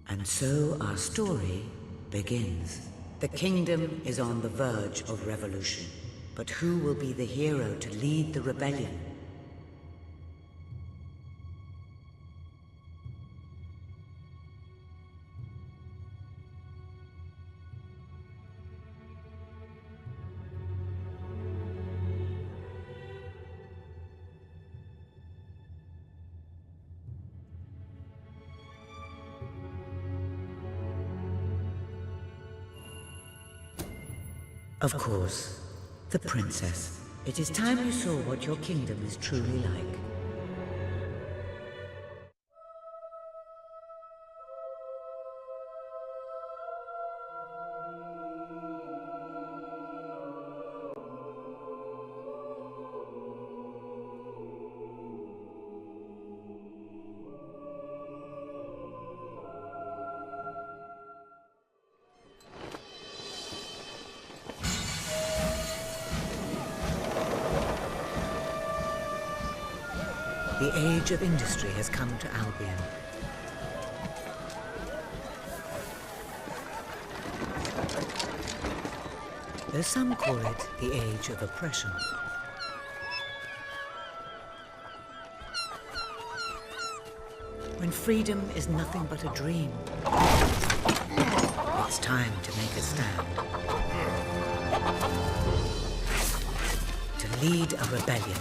And so our story begins. The kingdom is on the verge of revolution. But who will be the hero to lead the rebellion? Of course, the princess. It is time you saw what your kingdom is truly like. The age of industry has come to Albion. Though some call it the age of oppression. When freedom is nothing but a dream, it's time to make a stand. To lead a rebellion.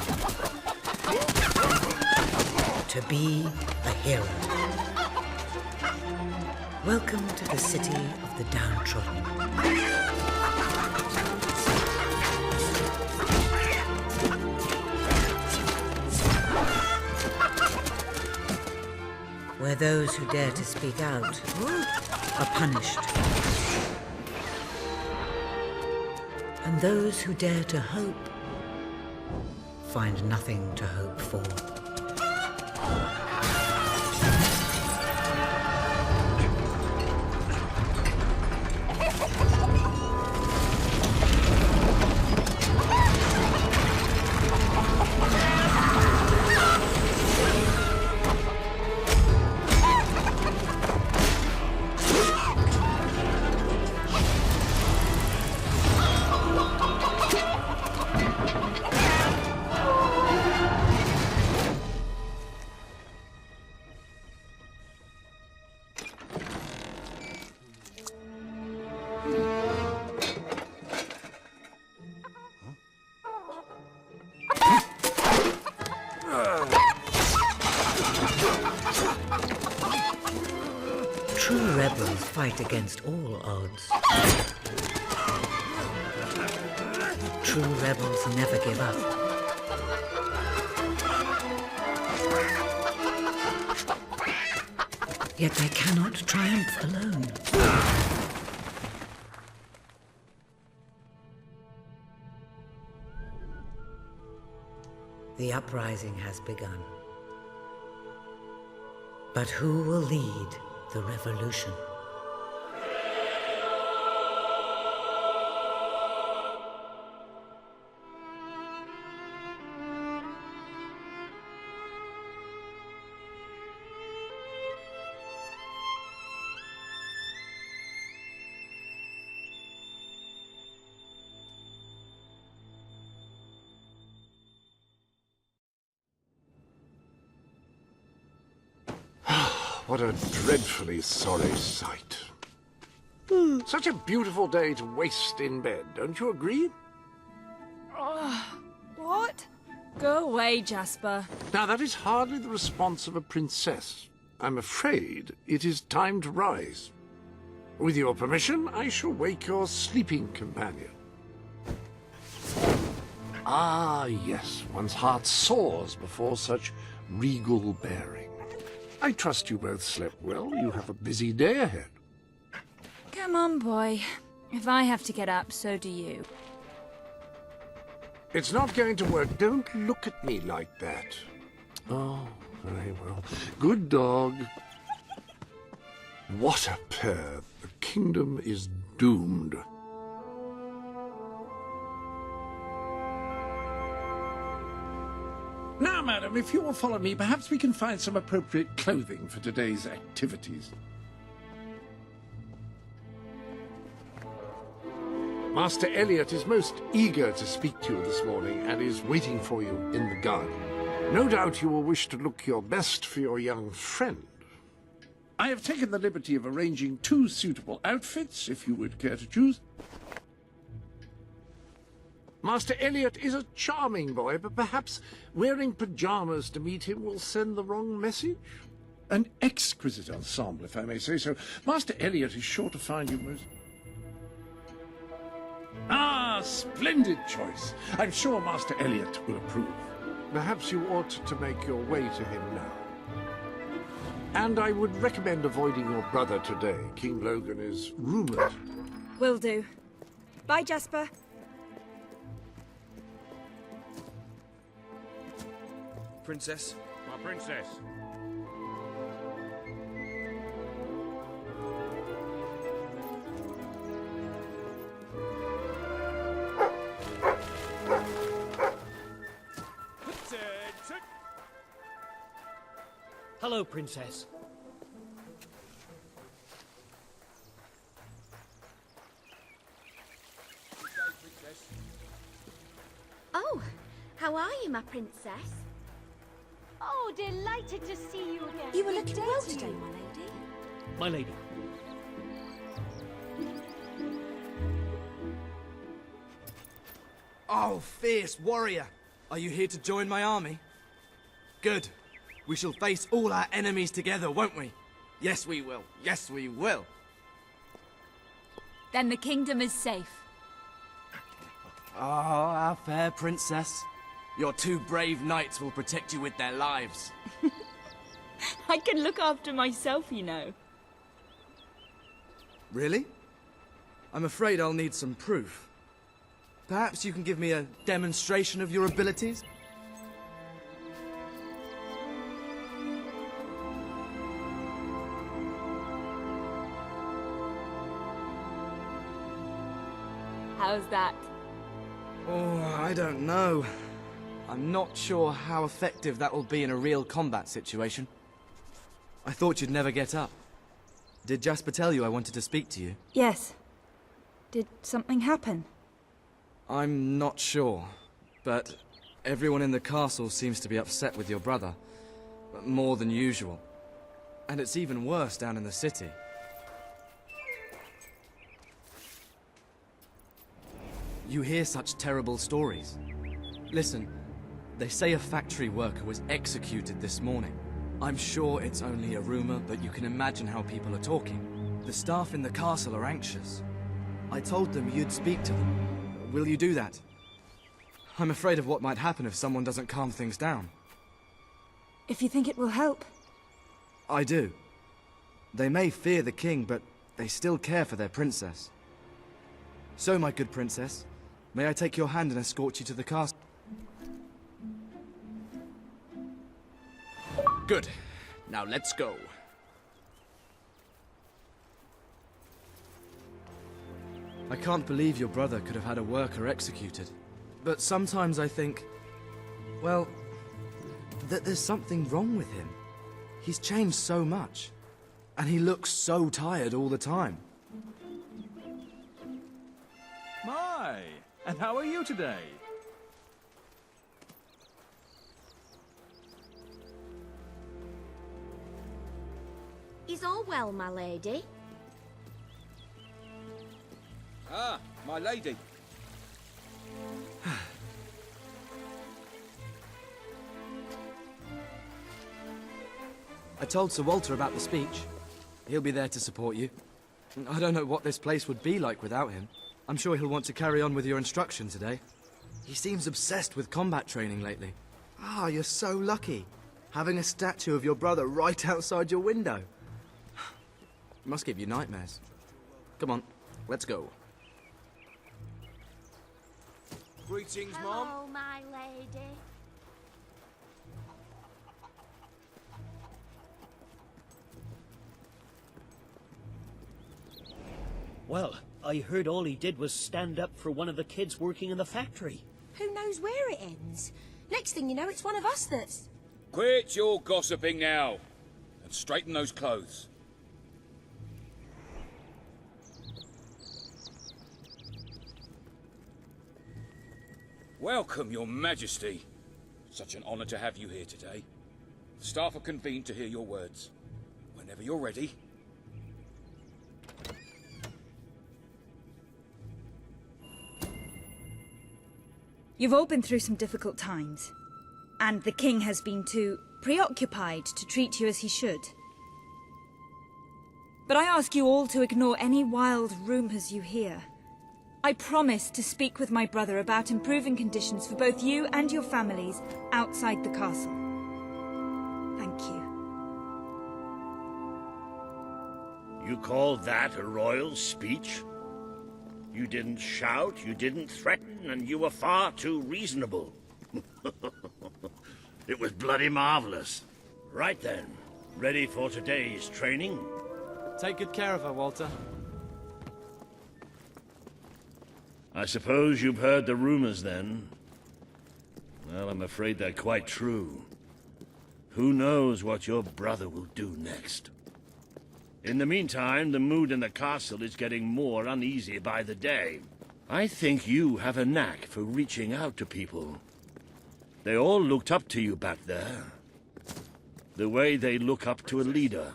To be a hero. Welcome to the city of the downtrodden. Where those who dare to speak out are punished. And those who dare to hope find nothing to hope for. True rebels fight against all odds. True rebels never give up. Yet they cannot triumph alone. The uprising has begun. But who will lead the revolution? What a dreadfully sorry sight. Such a beautiful day to waste in bed, don't you agree? What? Go away, Jasper. Now, that is hardly the response of a princess. I'm afraid it is time to rise. With your permission, I shall wake your sleeping companion. Ah, yes, one's heart soars before such regal bearing. I trust you both slept well. You have a busy day ahead. Come on, boy. If I have to get up, so do you. It's not going to work. Don't look at me like that. Oh, very well. Good dog. What a pair. The kingdom is doomed. Now, madam, if you will follow me, perhaps we can find some appropriate clothing for today's activities. Master Elliot is most eager to speak to you this morning and is waiting for you in the garden. No doubt you will wish to look your best for your young friend. I have taken the liberty of arranging 2 suitable outfits, if you would care to choose. Master Elliot is a charming boy, but perhaps wearing pajamas to meet him will send the wrong message? An exquisite ensemble, if I may say so. Master Elliot is sure to find you most... Ah, splendid choice. I'm sure Master Elliot will approve. Perhaps you ought to make your way to him now. And I would recommend avoiding your brother today. King Logan is rumoured. Will do. Bye, Jasper. Princess? My princess. Hello, Princess. Oh, how are you, my princess? Oh, delighted to see you again. You were Good looking day well to today, you. my lady. My lady. Oh, fierce warrior! Are you here to join my army? Good. We shall face all our enemies together, won't we? Yes, we will. Yes, we will. Then the kingdom is safe. Oh, our fair princess. Your 2 brave knights will protect you with their lives. I can look after myself, you know. Really? I'm afraid I'll need some proof. Perhaps you can give me a demonstration of your abilities? How's that? Oh, I don't know. I'm not sure how effective that will be in a real combat situation. I thought you'd never get up. Did Jasper tell you I wanted to speak to you? Yes. Did something happen? I'm not sure, but everyone in the castle seems to be upset with your brother. More than usual. And it's even worse down in the city. You hear such terrible stories. Listen, they say a factory worker was executed this morning. I'm sure it's only a rumor, but you can imagine how people are talking. The staff in the castle are anxious. I told them you'd speak to them. Will you do that? I'm afraid of what might happen if someone doesn't calm things down. If you think it will help. I do. They may fear the king, but they still care for their princess. So, my good princess, may I take your hand and escort you to the castle? Good. Now let's go. I can't believe your brother could have had a worker executed. But sometimes I think, well, that there's something wrong with him. He's changed so much. And he looks so tired all the time. My! And how are you today? Is all well, my lady? Ah, my lady. I told Sir Walter about the speech. He'll be there to support you. I don't know what this place would be like without him. I'm sure he'll want to carry on with your instruction today. He seems obsessed with combat training lately. Ah, you're so lucky. Having a statue of your brother right outside your window. It must give you nightmares. Come on, let's go. Greetings, Mom. Hello, my lady. Well, I heard all he did was stand up for one of the kids working in the factory. Who knows where it ends? Next thing you know, it's one of us that's... Quit your gossiping now. And straighten those clothes. Welcome, Your Majesty. Such an honor to have you here today. The staff are convened to hear your words. Whenever you're ready. You've all been through some difficult times, and the king has been too preoccupied to treat you as he should. But I ask you all to ignore any wild rumors you hear. I promise to speak with my brother about improving conditions for both you and your families outside the castle. Thank you. You call that a royal speech? You didn't shout, you didn't threaten, and you were far too reasonable. It was bloody marvelous. Right then, ready for today's training? Take good care of her, Walter. I suppose you've heard the rumors then? Well, I'm afraid they're quite true. Who knows what your brother will do next? In the meantime, the mood in the castle is getting more uneasy by the day. I think you have a knack for reaching out to people. They all looked up to you back there. The way they look up to a leader.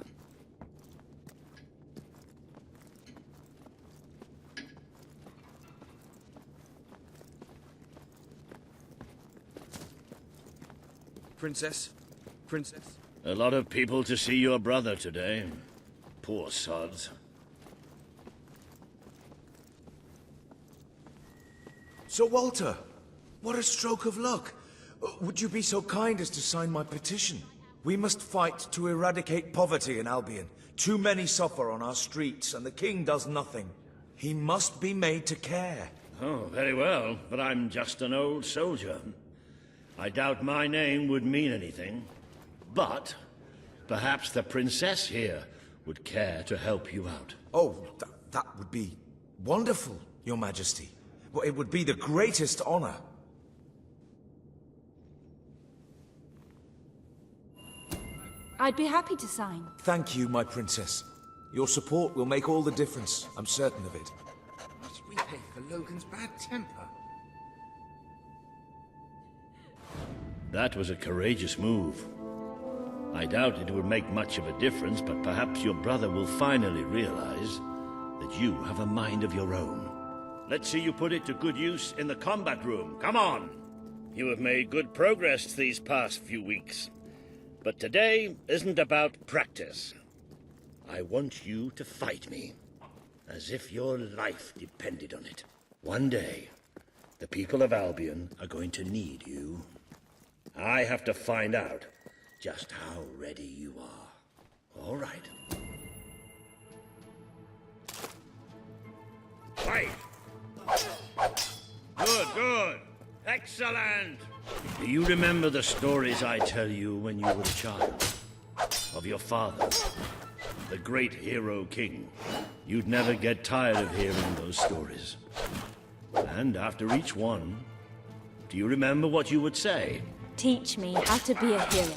Princess? Princess? A lot of people to see your brother today. Poor sods. Sir Walter, what a stroke of luck. Would you be so kind as to sign my petition? We must fight to eradicate poverty in Albion. Too many suffer on our streets, and the king does nothing. He must be made to care. Oh, very well, but I'm just an old soldier. I doubt my name would mean anything. But perhaps the princess here would care to help you out. Oh, that would be wonderful, Your Majesty. Well, it would be the greatest honor. I'd be happy to sign. Thank you, my princess. Your support will make all the difference. I'm certain of it. Must we pay for Logan's bad temper? That was a courageous move. I doubt it would make much of a difference, but perhaps your brother will finally realize that you have a mind of your own. Let's see you put it to good use in the combat room. Come on! You have made good progress these past few weeks. But today isn't about practice. I want you to fight me, as if your life depended on it. One day, the people of Albion are going to need you. I have to find out just how ready you are. All right. Fight! Good, good. Excellent! Do you remember the stories I tell you when you were a child? Of your father, the great hero king. You'd never get tired of hearing those stories. And after each one, do you remember what you would say? Teach me how to be a hero.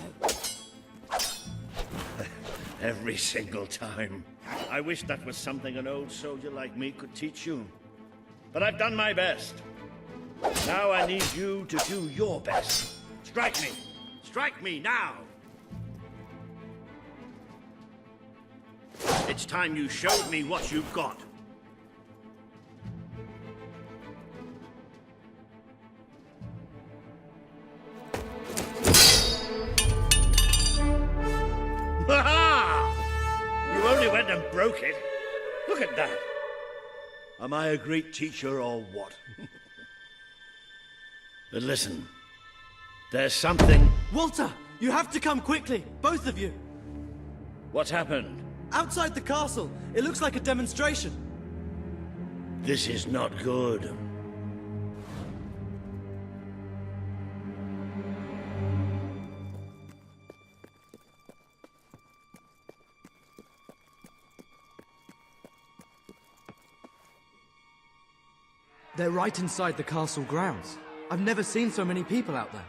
Every single time. I wish that was something an old soldier like me could teach you. But I've done my best. Now I need you to do your best. Strike me! Strike me now! It's time you showed me what you've got. Ha-ha! You only went and broke it. Look at that. Am I a great teacher or what? But listen, there's something... Walter! You have to come quickly! Both of you! What's happened? Outside the castle! It looks like a demonstration! This is not good. They're right inside the castle grounds. I've never seen so many people out there.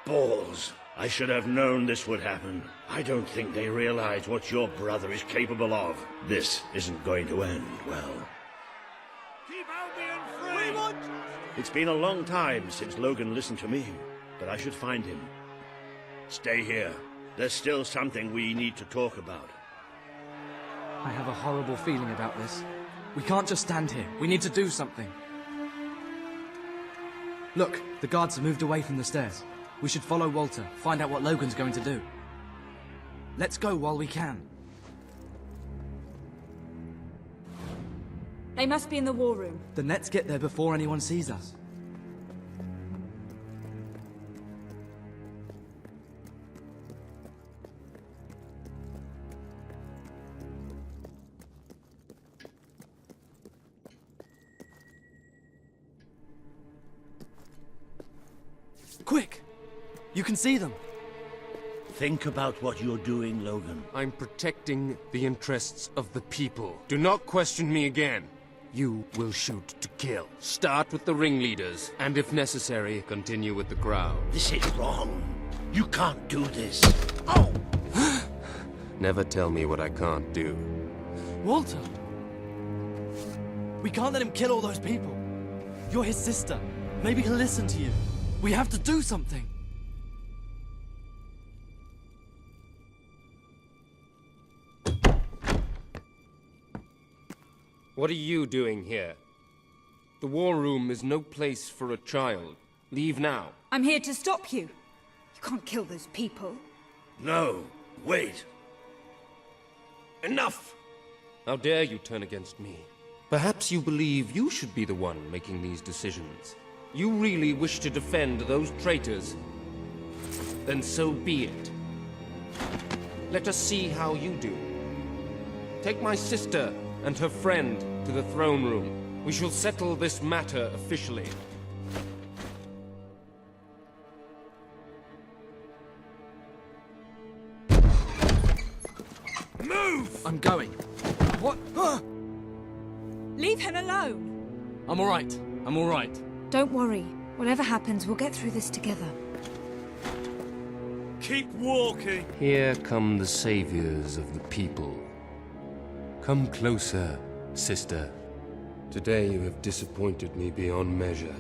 Balls. I should have known this would happen. I don't think they realize what your brother is capable of. This isn't going to end well. Keep Albion free! We want justice! It's been a long time since Logan listened to me, but I should find him. Stay here. There's still something we need to talk about. I have a horrible feeling about this. We can't just stand here. We need to do something. Look, the guards have moved away from the stairs. We should follow Walter, find out what Logan's going to do. Let's go while we can. They must be in the war room. Then let's get there before anyone sees us. Quick! You can see them. Think about what you're doing, Logan. I'm protecting the interests of the people. Do not question me again. You will shoot to kill. Start with the ringleaders, and if necessary, continue with the crowd. This is wrong. You can't do this. Oh! Never tell me what I can't do. Walter! We can't let him kill all those people. You're his sister. Maybe he'll listen to you. We have to do something. What are you doing here? The war room is no place for a child. Leave now. I'm here to stop you. You can't kill those people. No, wait. Enough! How dare you turn against me? Perhaps you believe you should be the one making these decisions. You really wish to defend those traitors? Then so be it. Let us see how you do. Take my sister and her friend to the throne room. We shall settle this matter officially. Move! I'm going. What? Leave him alone. I'm all right. I'm all right. Don't worry. Whatever happens, we'll get through this together. Keep walking! Here come the saviors of the people. Come closer, sister. Today you have disappointed me beyond measure.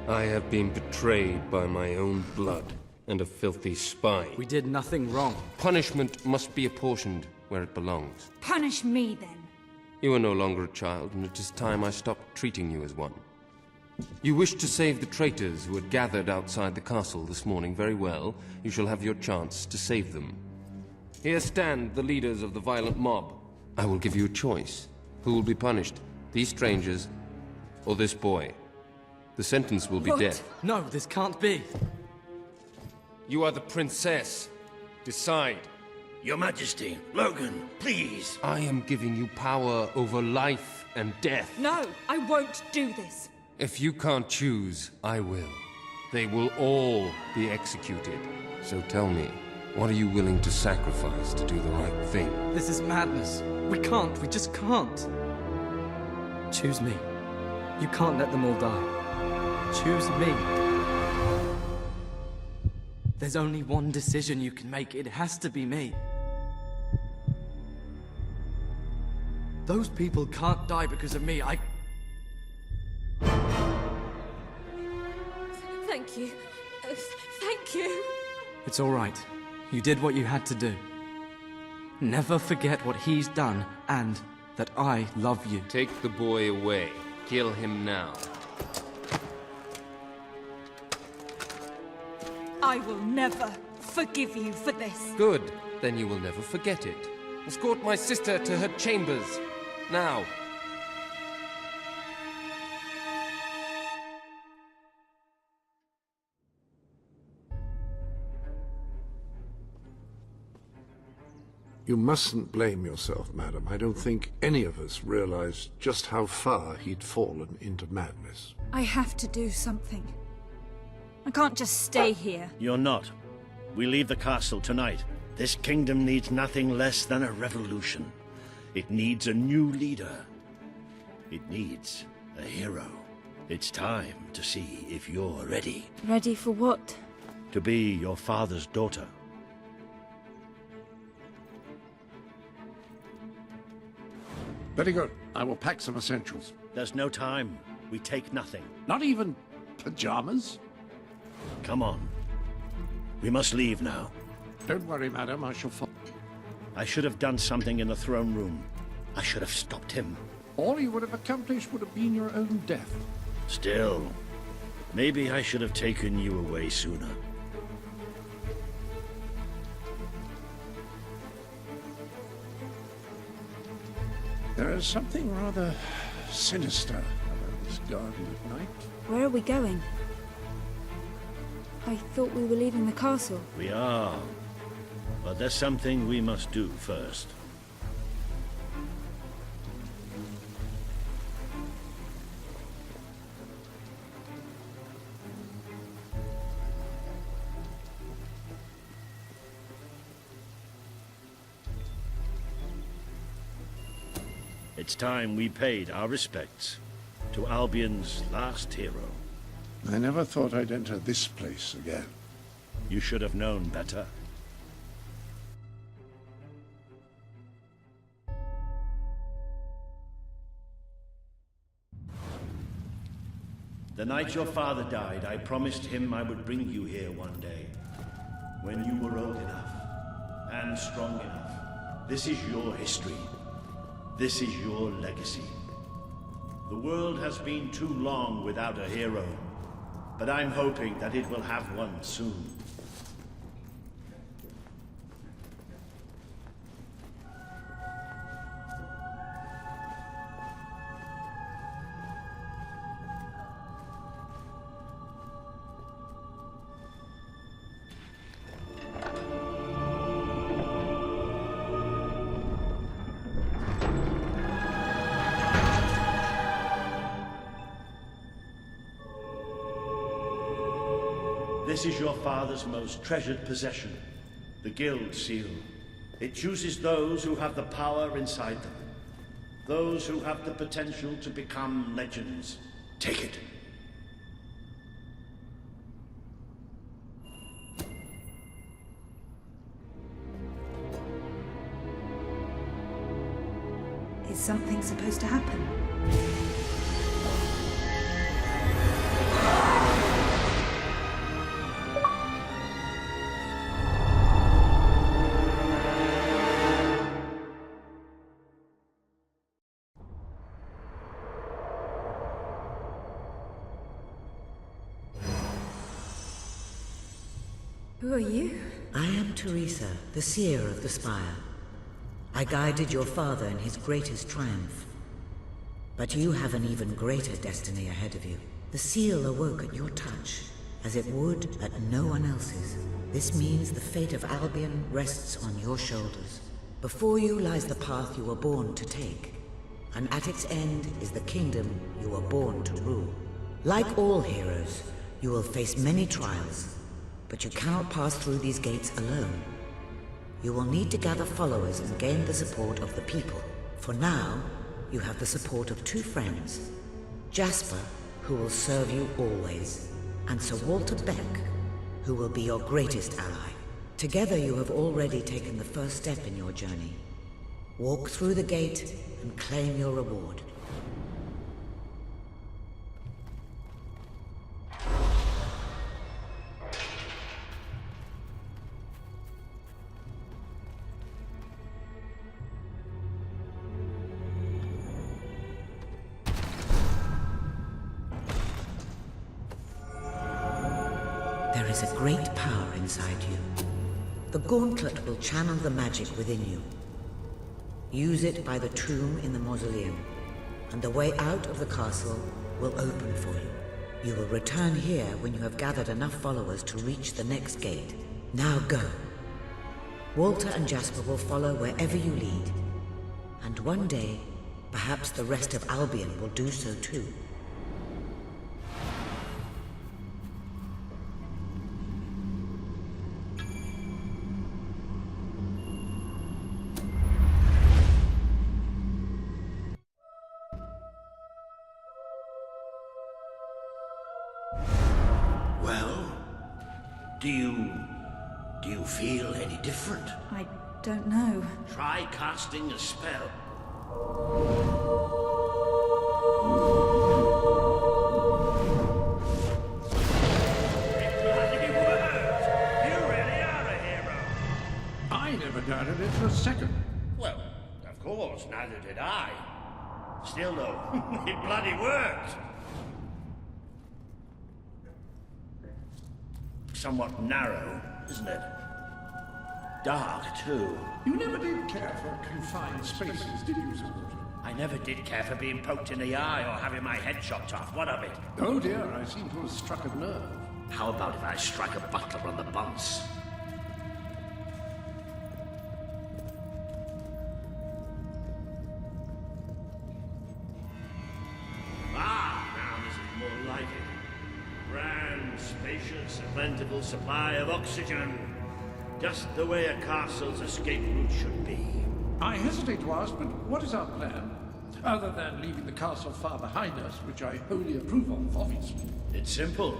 I have been betrayed by my own blood and a filthy spy. We did nothing wrong. Punishment must be apportioned where it belongs. Punish me, then. You are no longer a child, and it is time I stopped treating you as one. You wished to save the traitors who had gathered outside the castle this morning. Very well. You shall have your chance to save them. Here stand the leaders of the violent mob. I will give you a choice. Who will be punished? These strangers, or this boy? The sentence will be death. No, this can't be. You are the princess. Decide. Your Majesty, Logan, please. I am giving you power over life and death. No, I won't do this. If you can't choose, I will. They will all be executed. So tell me, what are you willing to sacrifice to do the right thing? This is madness. We can't. We just can't. Choose me. You can't let them all die. Choose me. There's only one decision you can make. It has to be me. Those people can't die because of me. Thank you. Thank you. It's all right. You did what you had to do. Never forget what he's done, and that I love you. Take the boy away. Kill him now. I will never forgive you for this. Good. Then you will never forget it. Escort my sister to her chambers. Now. You mustn't blame yourself, madam. I don't think any of us realized just how far he'd fallen into madness. I have to do something. I can't just stay here. You're not. We leave the castle tonight. This kingdom needs nothing less than a revolution. It needs a new leader. It needs a hero. It's time to see if you're ready. Ready for what? To be your father's daughter. Very good. I will pack some essentials. There's no time. We take nothing. Not even pajamas? Come on. We must leave now. Don't worry, madam, I shall follow. I should have done something in the throne room. I should have stopped him. All you would have accomplished would have been your own death. Still, maybe I should have taken you away sooner. There is something rather sinister about this garden at night. Where are we going? I thought we were leaving the castle. We are. But there's something we must do first. It's time we paid our respects to Albion's last hero. I never thought I'd enter this place again. You should have known better. The night your father died, I promised him I would bring you here one day. When you were old enough and strong enough. This is your history. This is your legacy. The world has been too long without a hero, but I'm hoping that it will have one soon. This is your father's most treasured possession, the Guild Seal. It chooses those who have the power inside them, those who have the potential to become legends. Take it. Is something supposed to happen? Who are you? I am Teresa, the seer of the spire. I guided your father in his greatest triumph. But you have an even greater destiny ahead of you. The seal awoke at your touch, as it would at no one else's. This means the fate of Albion rests on your shoulders. Before you lies the path you were born to take, and at its end is the kingdom you were born to rule. Like all heroes, you will face many trials, but you cannot pass through these gates alone. You will need to gather followers and gain the support of the people. For now, you have the support of two friends. Jasper, who will serve you always, and Sir Walter Beck, who will be your greatest ally. Together you have already taken the first step in your journey. Walk through the gate and claim your reward. There is a great power inside you. The gauntlet will channel the magic within you. Use it by the tomb in the mausoleum, and the way out of the castle will open for you. You will return here when you have gathered enough followers to reach the next gate. Now go. Walter and Jasper will follow wherever you lead, and one day, perhaps the rest of Albion will do so too. Do you feel any different? I don't know. Try casting a spell. Aye. Still, though, it bloody worked. Somewhat narrow, isn't it? Dark, too. You never did care for confined spaces, did you, Sir Walter? I never did care for being poked in the eye or having my head chopped off. What of it? Oh dear, I seem to have struck a nerve. How about if I strike a butler on the buns? Now this is more like it. Grand, spacious, and plentiful supply of oxygen. Just the way a castle's escape route should be. I hesitate to ask, but what is our plan? Other than leaving the castle far behind us, which I wholly approve of, obviously. It's simple.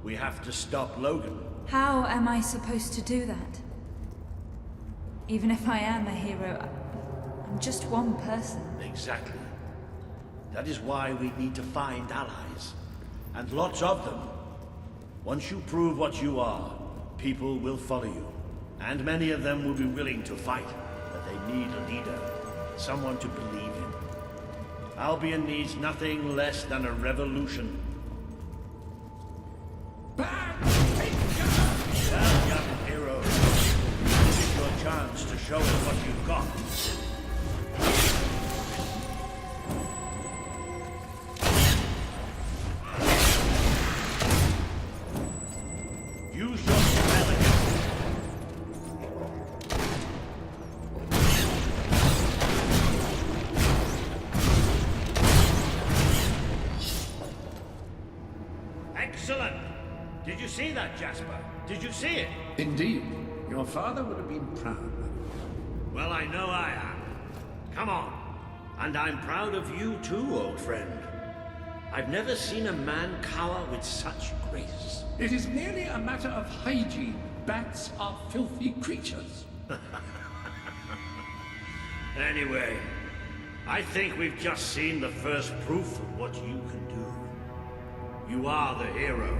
We have to stop Logan. How am I supposed to do that? Even if I am a hero, I'm just one person. Exactly. That is why we need to find allies. And lots of them. Once you prove what you are, people will follow you. And many of them will be willing to fight. But they need a leader. Someone to believe in. Albion needs nothing less than a revolution. Well, young hero, this is your chance to show us what you've got. Use your spell again. Excellent! Did you see that, Jasper? Did you see it? Indeed. Your father would have been proud. Well, I know I am. Come on. And I'm proud of you too, old friend. I've never seen a man cower with such grace. It is merely a matter of hygiene. Bats are filthy creatures. Anyway, I think we've just seen the first proof of what you can do. You are the hero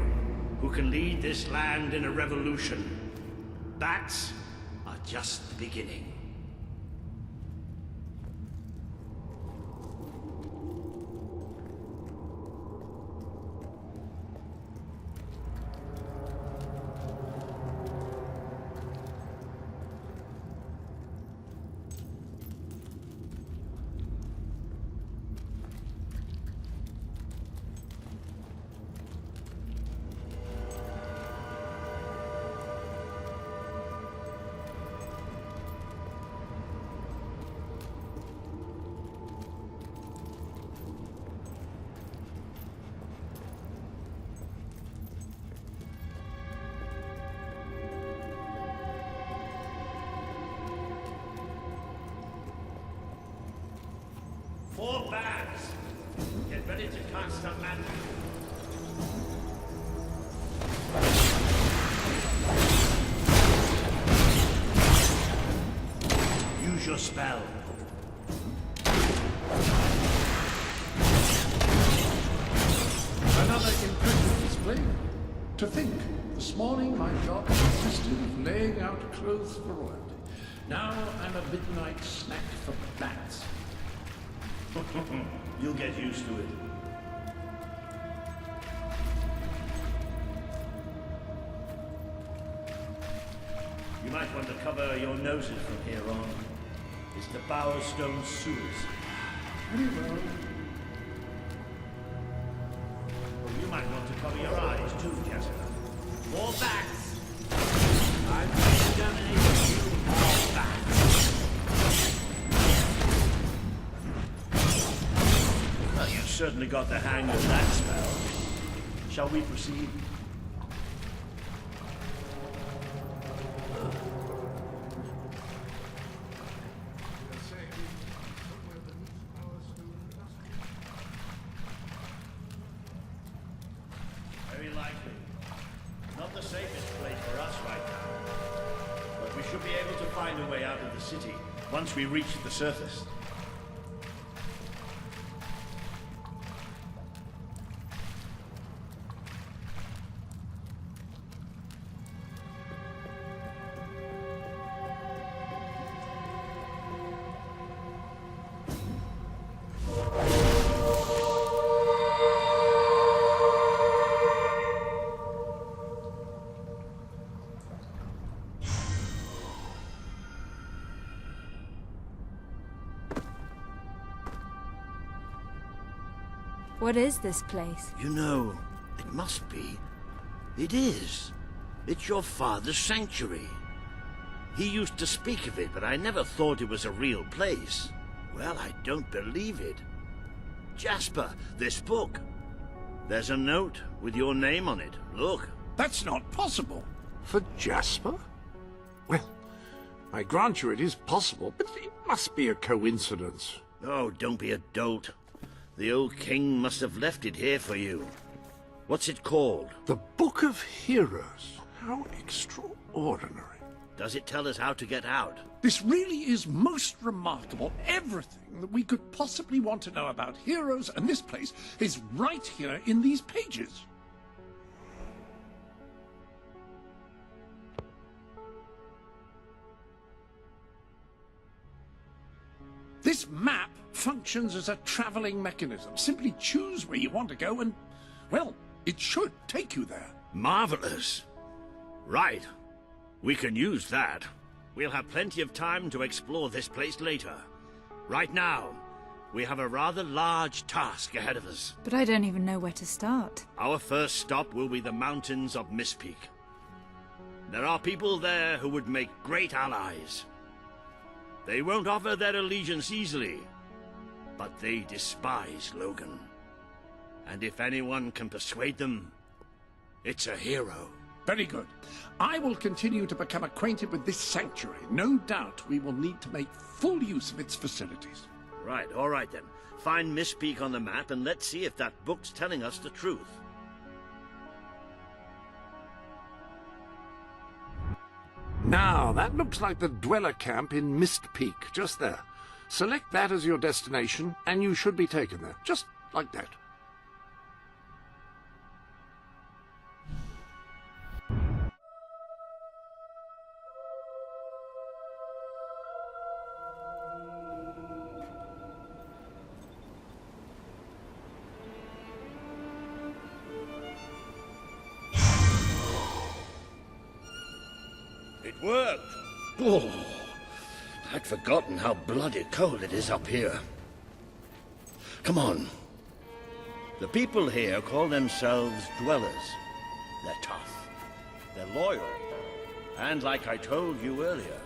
who can lead this land in a revolution. Bats are just the beginning. Four bats! Get ready to cast a magic. Use your spell. Another impressive display. To think, this morning my job consisted of laying out clothes for royalty. Now I'm a midnight snack for bats. You'll get used to it. You might want to cover your noses from here on. It's the Bowerstone sewers. Very well. Well, you might want to cover your eyes too, Jasper. More bats! I'm exterminating you, more bats! Well, you've certainly got the hang of that spell. Shall we proceed? Very likely. Not the safest place for us right now. But we should be able to find a way out of the city once we reach the surface. What is this place? You know, it must be. It is. It's your father's sanctuary. He used to speak of it, but I never thought it was a real place. Well, I don't believe it. Jasper, this book. There's a note with your name on it. Look. That's not possible. For Jasper? Well, I grant you it is possible, but it must be a coincidence. Oh, don't be a dolt. The old king must have left it here for you. What's it called? The Book of Heroes. How extraordinary. Does it tell us how to get out? This really is most remarkable. Everything that we could possibly want to know about heroes and this place is right here in these pages. This map functions as a traveling mechanism. Simply choose where you want to go and, well, it should take you there. Marvelous. Right. We can use that. We'll have plenty of time to explore this place later. Right now, we have a rather large task ahead of us. But I don't even know where to start. Our first stop will be the mountains of Mistpeak. There are people there who would make great allies. They won't offer their allegiance easily, but they despise Logan. And if anyone can persuade them, it's a hero. Very good. I will continue to become acquainted with this sanctuary. No doubt we will need to make full use of its facilities. Right, all right then. Find Mistpeak on the map and let's see if that book's telling us the truth. Now, that looks like the Dweller camp in Mistpeak, just there. Select that as your destination, and you should be taken there, just like that. It worked! Oh, I'd forgotten how bloody cold it is up here. Come on. The people here call themselves Dwellers. They're tough. They're loyal. And like I told you earlier,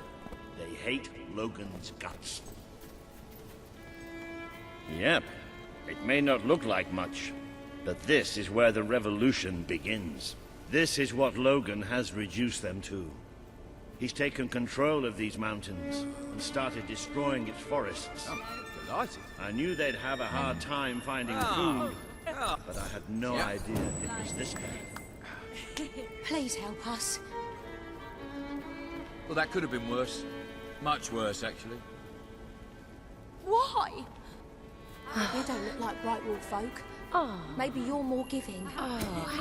they hate Logan's guts. Yep. It may not look like much, but this is where the revolution begins. This is what Logan has reduced them to. He's taken control of these mountains and started destroying its forests. I'm delighted. I knew they'd have a hard time finding food, but I had no idea it was this bad. Please help us. Well, that could have been worse. Much worse, actually. Why? You don't look like Bright Wolf folk. Oh. Maybe you're more giving. Oh.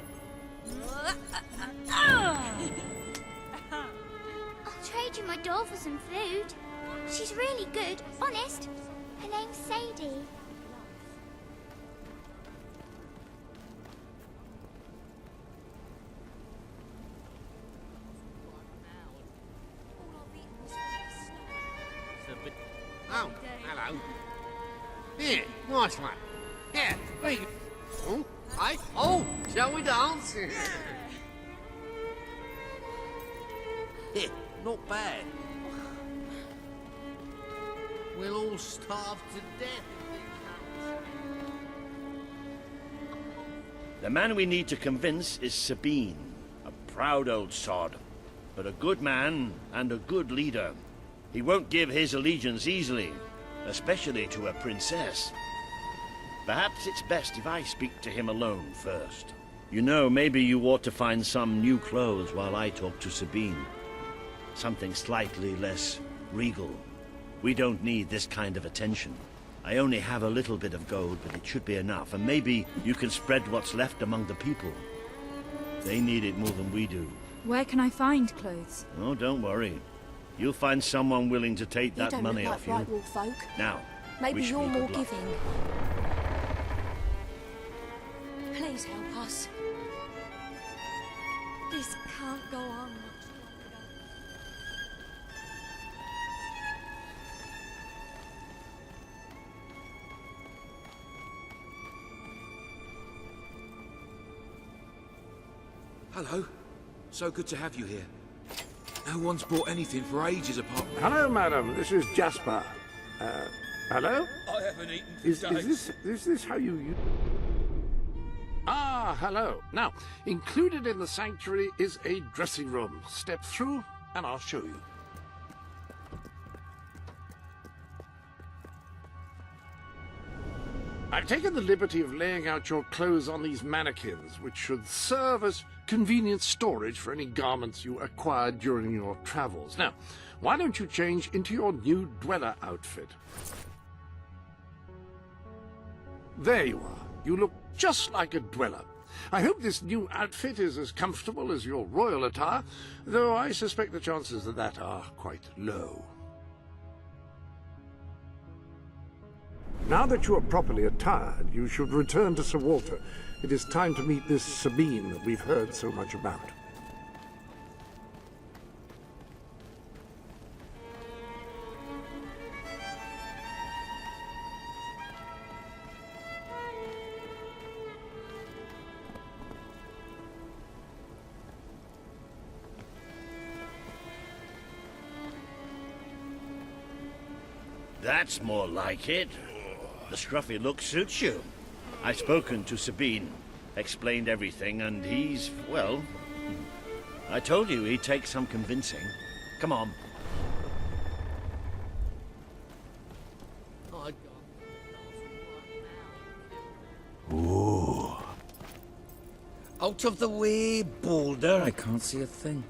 I'll trade you my doll for some food. She's really good, honest. Her name's Sadie. Oh, hello. Here, nice one. Yeah, there you go. Oh, hey, oh, shall we dance? Yeah, not bad. We'll all starve to death if things The man we need to convince is Sabine, a proud old sod, but a good man and a good leader. He won't give his allegiance easily, especially to a princess. Perhaps it's best if I speak to him alone first. You know, maybe you ought to find some new clothes while I talk to Sabine. Something slightly less regal. We don't need this kind of attention. I only have a little bit of gold, but it should be enough, and maybe you can spread what's left among the people. They need it more than we do. Where can I find clothes? Oh, don't worry. You'll find someone willing to take that money off you. You don't look like Bright Wolf folk. Now, maybe wish you're me more good luck. giving. Please help us. This can't go on. Hello. So good to have you here. No one's bought anything for ages apart. Hello, madam. This is Jasper. Hello? I haven't eaten for Is days. this how you... Ah, hello. Now, included in the sanctuary is a dressing room. Step through and I'll show you. I've taken the liberty of laying out your clothes on these mannequins, which should serve as convenient storage for any garments you acquired during your travels. Now, why don't you change into your new dweller outfit? There you are. You look just like a dweller. I hope this new outfit is as comfortable as your royal attire, though I suspect the chances of that are quite low. Now that you are properly attired, you should return to Sir Walter. It is time to meet this Sabine that we've heard so much about. That's more like it. The scruffy look suits you. I've spoken to Sabine, explained everything, and he's, well... I told you he'd take some convincing. Come on. Ooh. Out of the way, Boulder. I can't see a thing.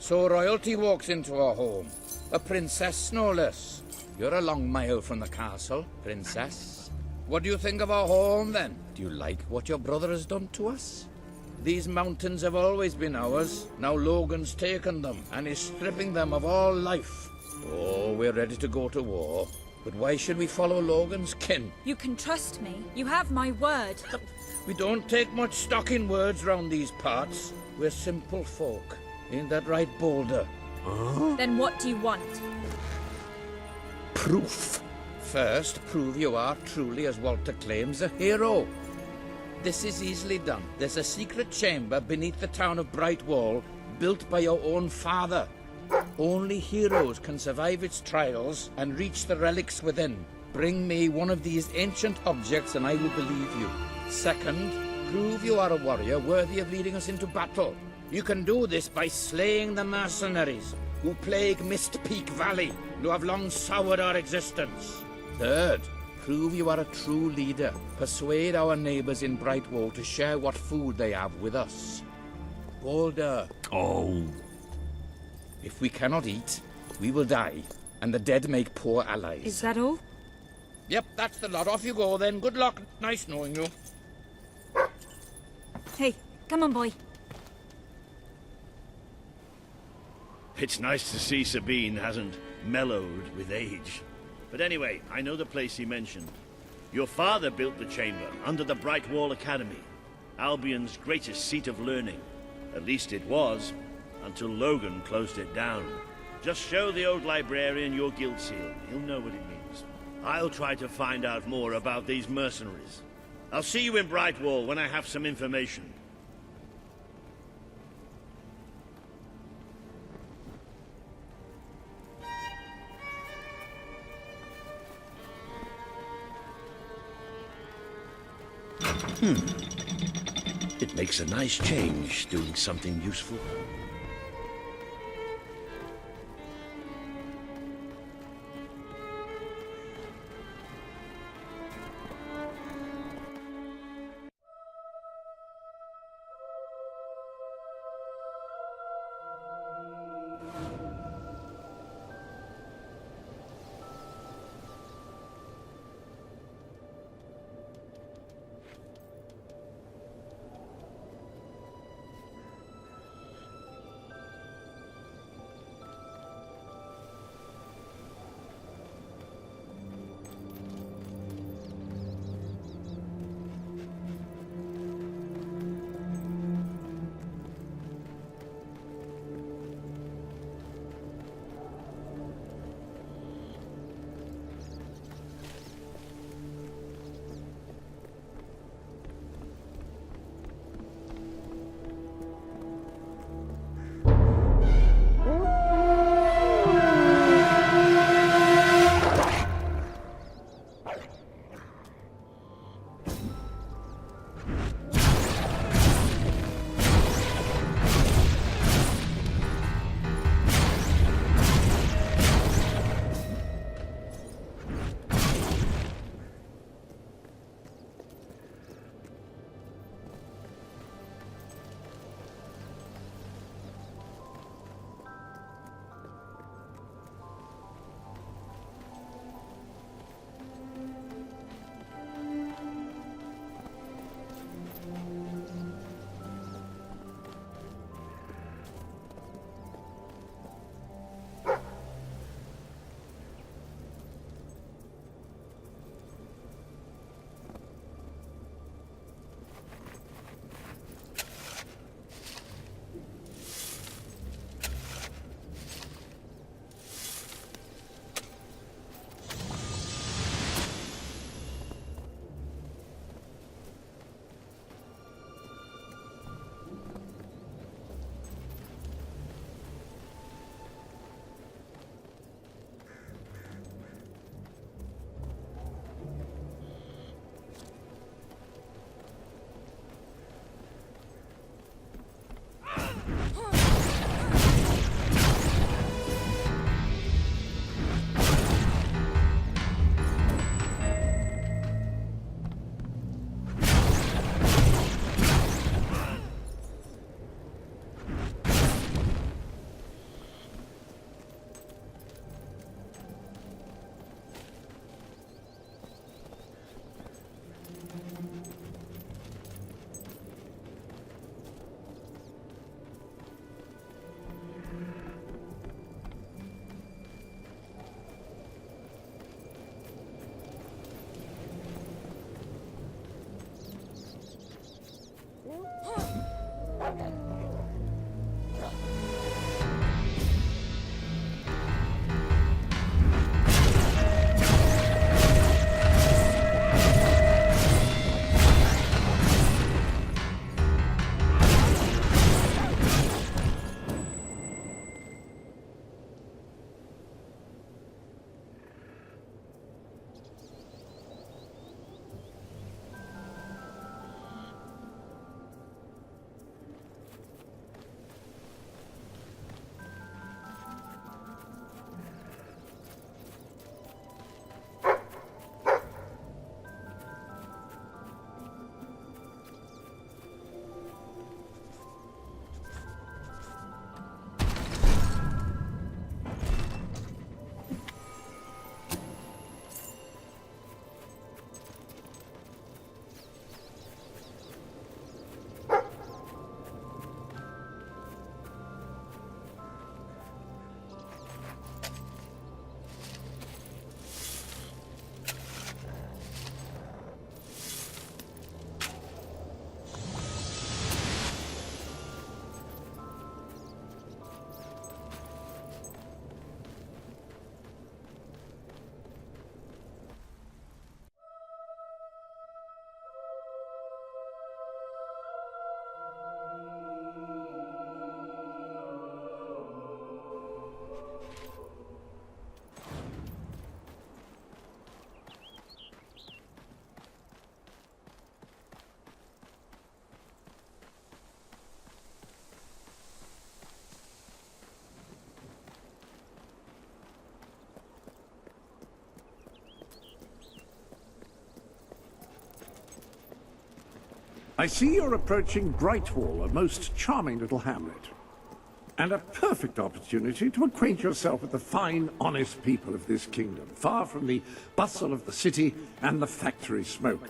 So royalty walks into our home. A princess, no less. You're a long mile from the castle, princess. What do you think of our home, then? Do you like what your brother has done to us? These mountains have always been ours. Now Logan's taken them, and is stripping them of all life. Oh, we're ready to go to war. But why should we follow Logan's kin? You can trust me. You have my word. We don't take much stock in words round these parts. We're simple folk. Ain't that right, Boulder? Then what do you want? Proof. First, prove you are truly, as Walter claims, a hero. This is easily done. There's a secret chamber beneath the town of Brightwall, built by your own father. Only heroes can survive its trials and reach the relics within. Bring me one of these ancient objects and I will believe you. Second, prove you are a warrior worthy of leading us into battle. You can do this by slaying the mercenaries who plague Mist Peak Valley, who have long soured our existence. Third, prove you are a true leader. Persuade our neighbors in Brightwall to share what food they have with us. Boulder. Oh. If we cannot eat, we will die, and the dead make poor allies. Is that all? Yep, that's the lot. Off you go then. Good luck. Nice knowing you. Hey, come on, boy. It's nice to see Sabine hasn't mellowed with age. But anyway, I know the place he mentioned. Your father built the chamber under the Brightwall Academy, Albion's greatest seat of learning. At least it was, until Logan closed it down. Just show the old librarian your guild seal. He'll know what it means. I'll try to find out more about these mercenaries. I'll see you in Brightwall when I have some information. It makes a nice change, doing something useful. I see you're approaching Brightwall, a most charming little hamlet. And a perfect opportunity to acquaint yourself with the fine, honest people of this kingdom, far from the bustle of the city and the factory smoke.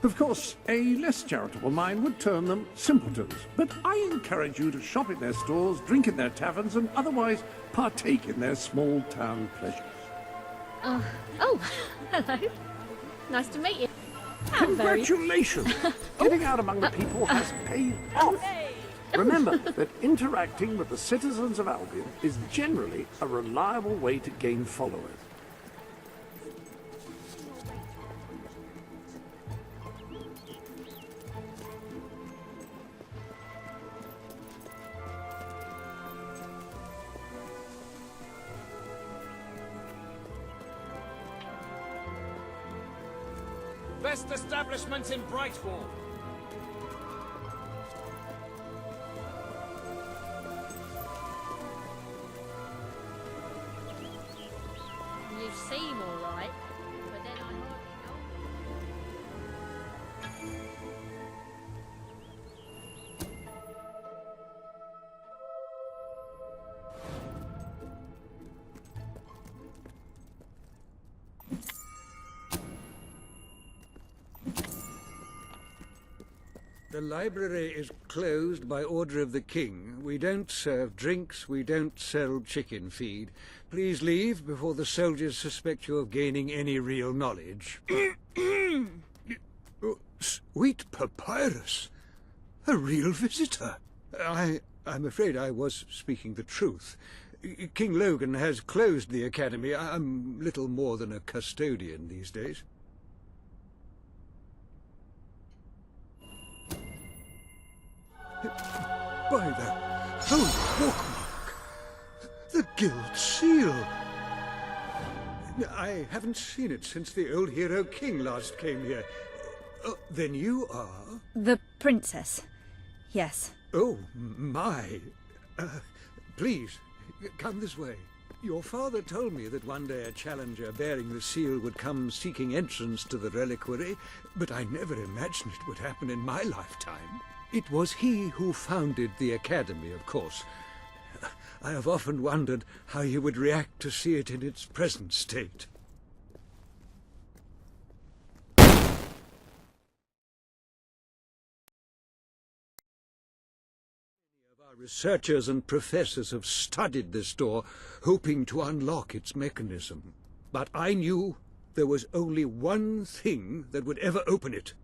Of course, a less charitable mind would term them simpletons, but I encourage you to shop in their stores, drink in their taverns, and otherwise partake in their small-town pleasures. Oh, hello. Nice to meet you. Congratulations! Getting out among the people has paid off. Remember that interacting with the citizens of Albion is generally a reliable way to gain followers. Best establishments in Brightwall. You seem all right, but then I hardly know. The library is closed by order of the king. We don't serve drinks, we don't sell chicken feed. Please leave before the soldiers suspect you of gaining any real knowledge. Oh, sweet papyrus! A real visitor! I'm afraid I was speaking the truth. King Logan has closed the academy. I'm little more than a custodian these days. By the holy bookmark! The Guild Seal! I haven't seen it since the old hero king last came here. Then you are? The princess. Yes. Oh, my. Please, come this way. Your father told me that one day a challenger bearing the seal would come seeking entrance to the reliquary, but I never imagined it would happen in my lifetime. It was he who founded the academy, of course. I have often wondered how he would react to see it in its present state. Researchers and professors have studied this door, hoping to unlock its mechanism. But I knew there was only one thing that would ever open it.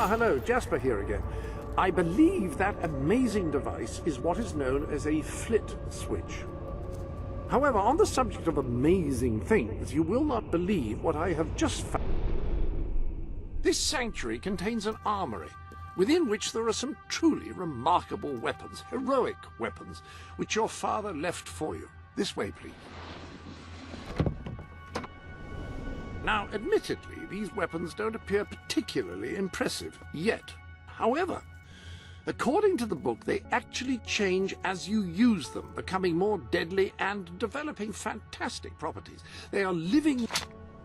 hello, Jasper here again. I believe that amazing device is what is known as a flit switch. However, on the subject of amazing things, you will not believe what I have just found. This sanctuary contains an armory, within which there are some truly remarkable weapons, heroic weapons, which your father left for you. This way, please. Now, admittedly, these weapons don't appear particularly impressive yet. However, according to the book, they actually change as you use them, becoming more deadly and developing fantastic properties. They are living...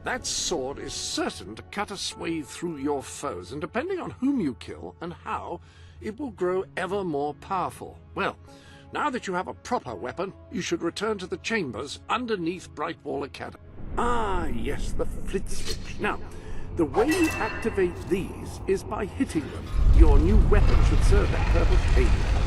That sword is certain to cut a swathe through your foes, and depending on whom you kill and how, it will grow ever more powerful. Well, now that you have a proper weapon, you should return to the chambers underneath Brightwall Academy. Ah, yes, the flit switch. Now, the way you activate these is by hitting them. Your new weapon should serve that purpose ably.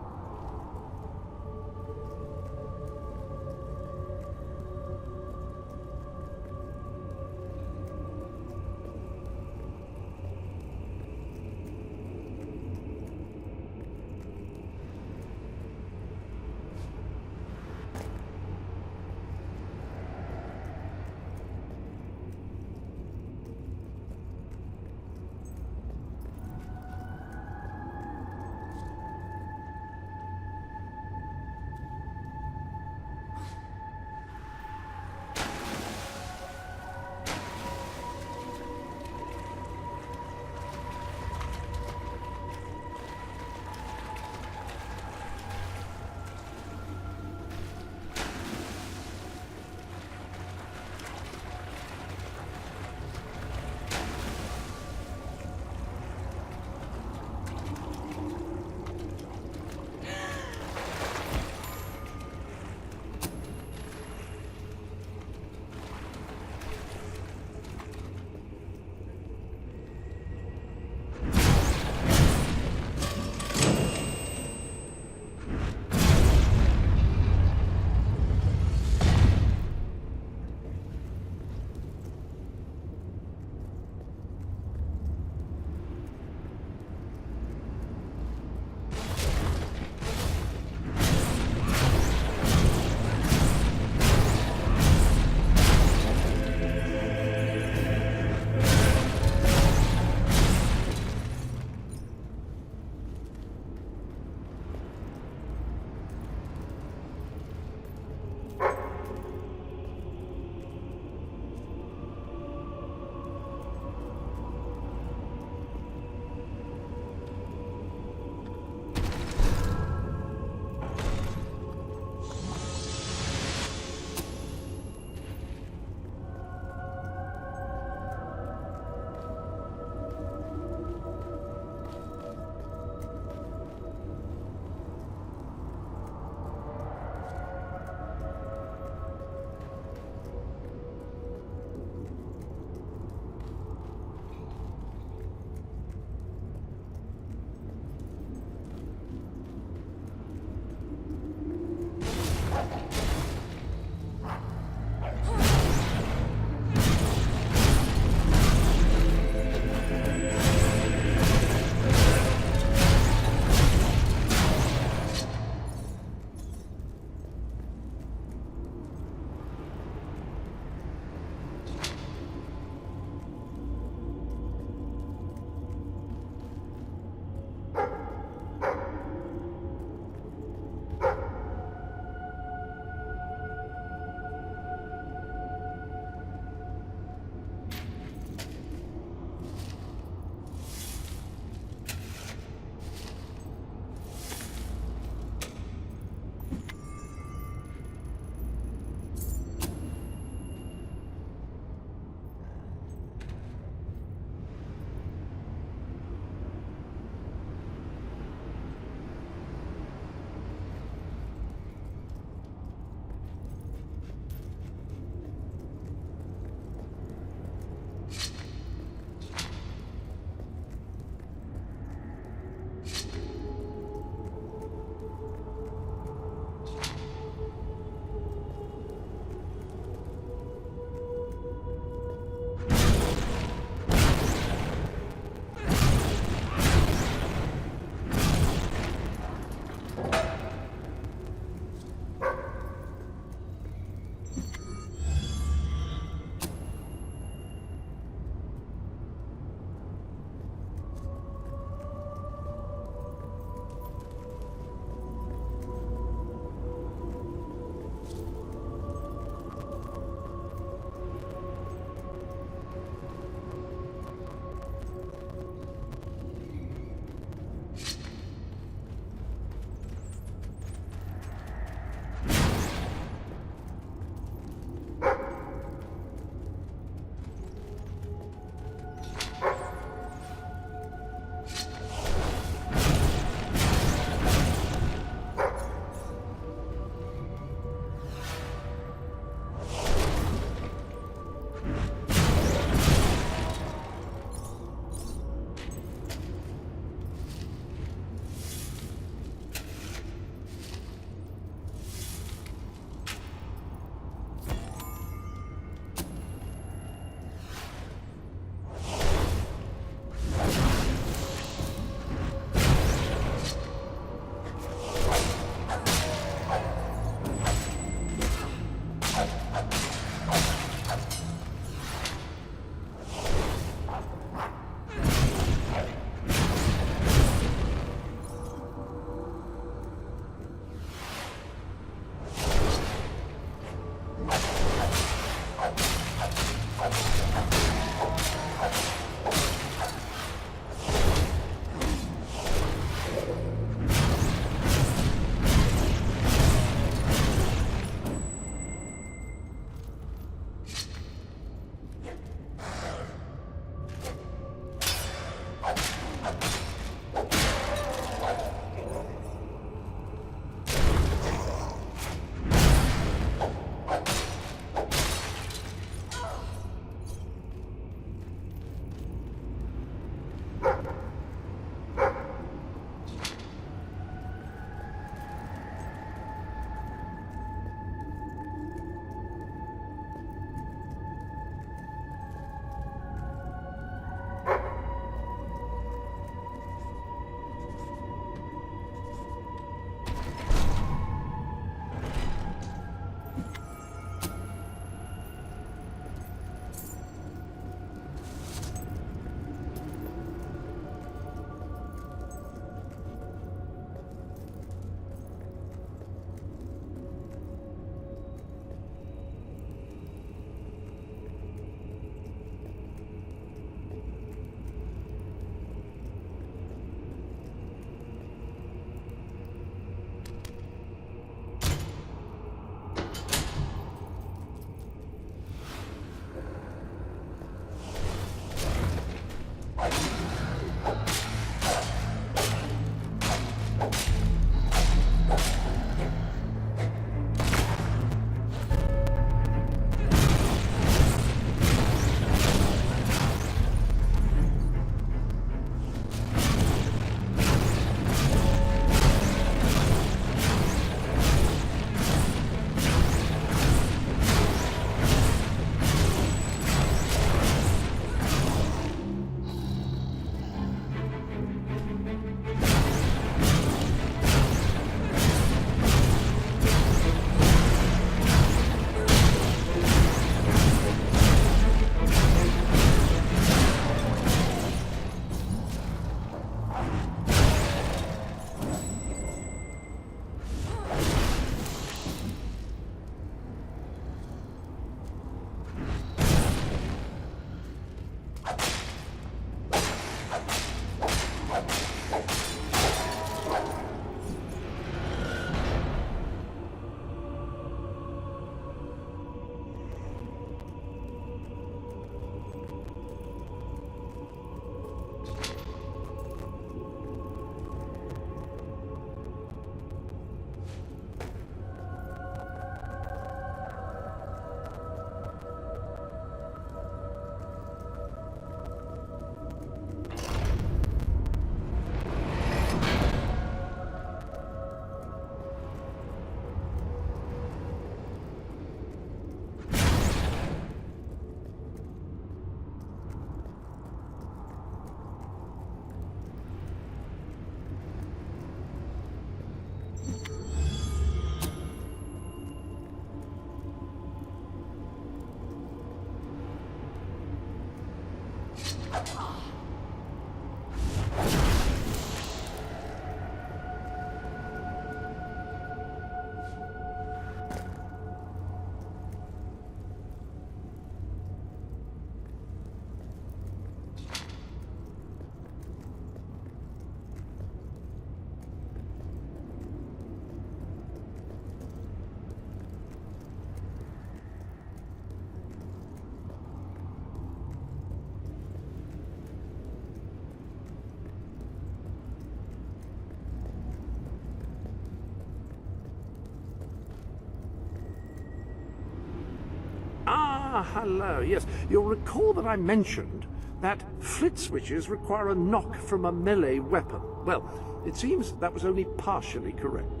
Ah, hello. Yes, you'll recall that I mentioned that flit switches require a knock from a melee weapon. Well, it seems that was only partially correct.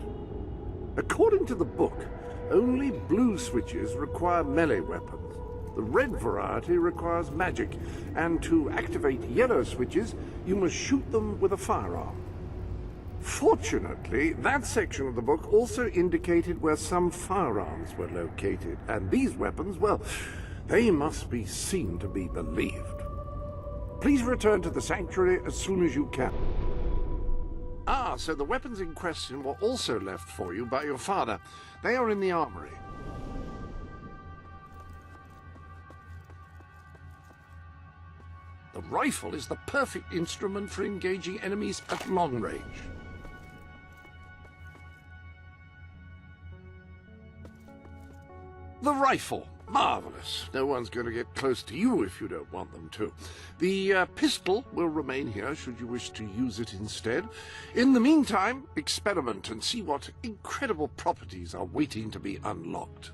According to the book, only blue switches require melee weapons. The red variety requires magic, and to activate yellow switches, you must shoot them with a firearm. Fortunately, that section of the book also indicated where some firearms were located, and these weapons, well, they must be seen to be believed. Please return to the sanctuary as soon as you can. Ah, so the weapons in question were also left for you by your father. They are in the armory. The rifle is the perfect instrument for engaging enemies at long range. The rifle. Marvelous. No one's going to get close to you if you don't want them to. The pistol will remain here should you wish to use it instead. In the meantime, experiment and see what incredible properties are waiting to be unlocked.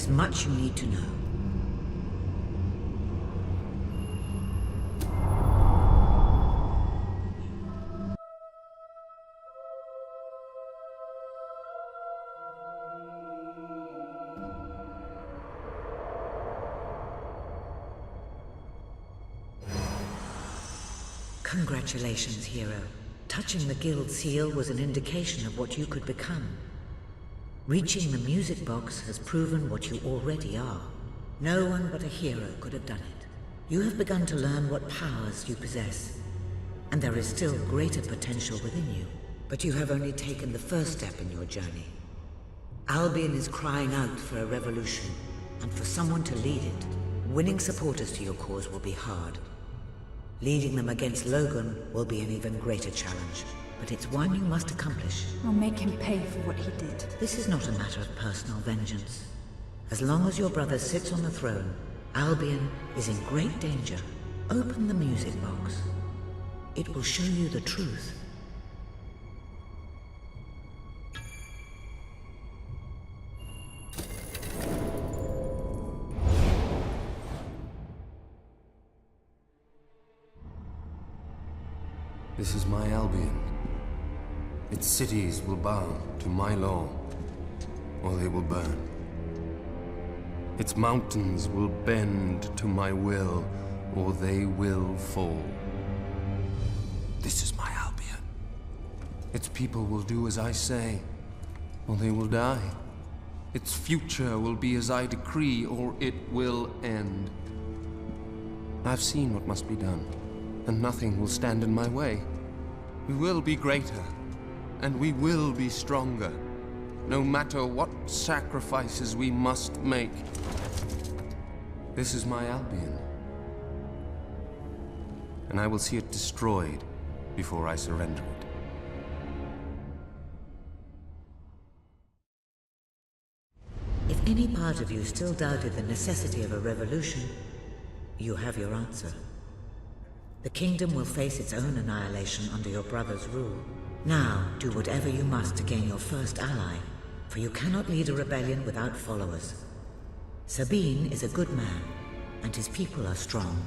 is much you need to know. Congratulations, hero. Touching the guild seal was an indication of what you could become. Reaching the music box has proven what you already are. No one but a hero could have done it. You have begun to learn what powers you possess, and there is still greater potential within you. But you have only taken the first step in your journey. Albion is crying out for a revolution, and for someone to lead it. Winning supporters to your cause will be hard. Leading them against Logan will be an even greater challenge, but it's one you must accomplish. I'll make him pay for what he did. This is not a matter of personal vengeance. As long as your brother sits on the throne, Albion is in great danger. Open the music box. It will show you the truth. This is my Albion. Its cities will bow to my law, or they will burn. Its mountains will bend to my will, or they will fall. This is my Albion. Its people will do as I say, or they will die. Its future will be as I decree, or it will end. I've seen what must be done, and nothing will stand in my way. We will be greater, and we will be stronger, no matter what sacrifices we must make. This is my Albion, and I will see it destroyed before I surrender it. If any part of you still doubted the necessity of a revolution, you have your answer. The kingdom will face its own annihilation under your brother's rule. Now, do whatever you must to gain your first ally, for you cannot lead a rebellion without followers. Sabine is a good man, and his people are strong.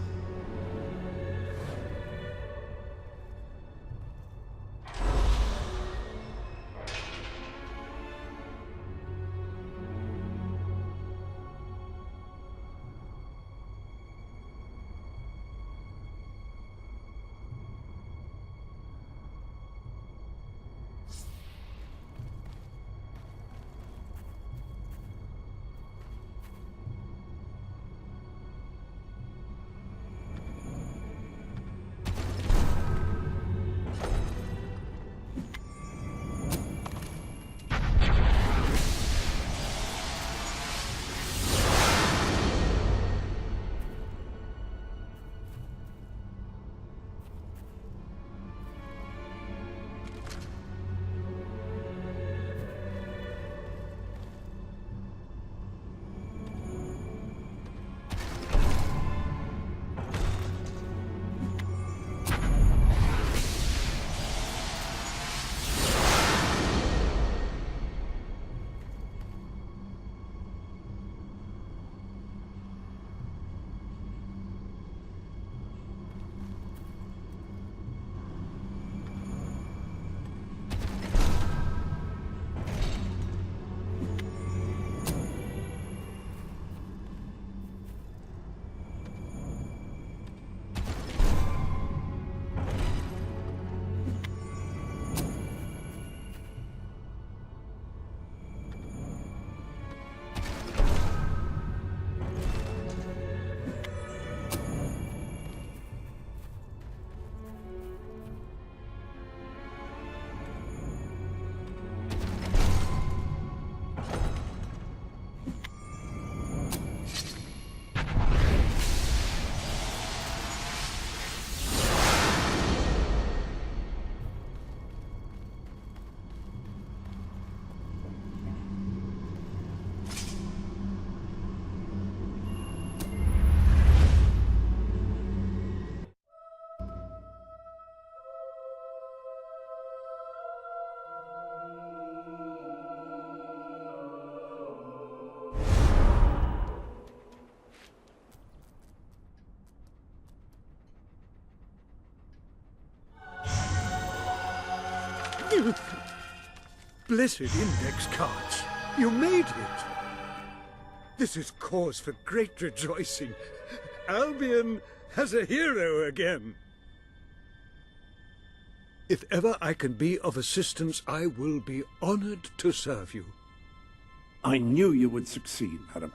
blessed index cards! You made it! This is cause for great rejoicing. Albion has a hero again. If ever I can be of assistance, I will be honored to serve you. I knew you would succeed, madam.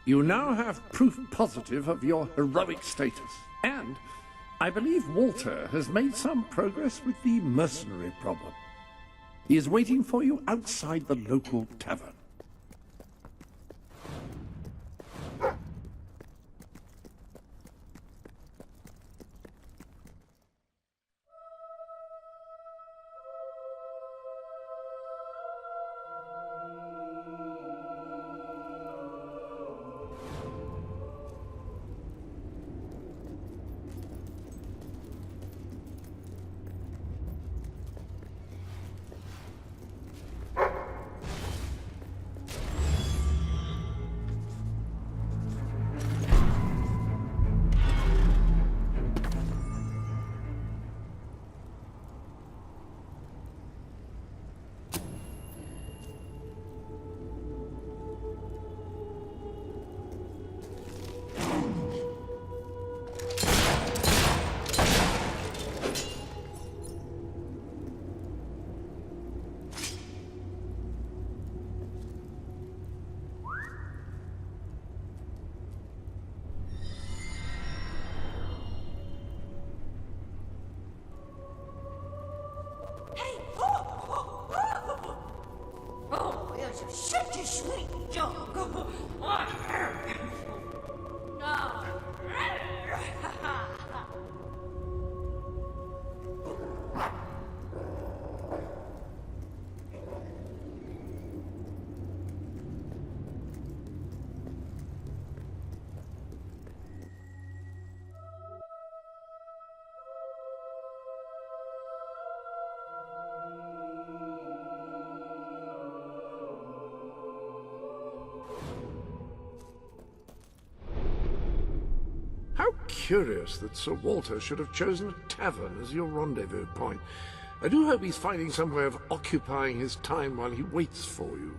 You now have proof positive of your heroic status, and I believe Walter has made some progress with the mercenary problem. He is waiting for you outside the local tavern. Oh, you're such a sweet dog. How curious that Sir Walter should have chosen a tavern as your rendezvous point. I do hope he's finding some way of occupying his time while he waits for you.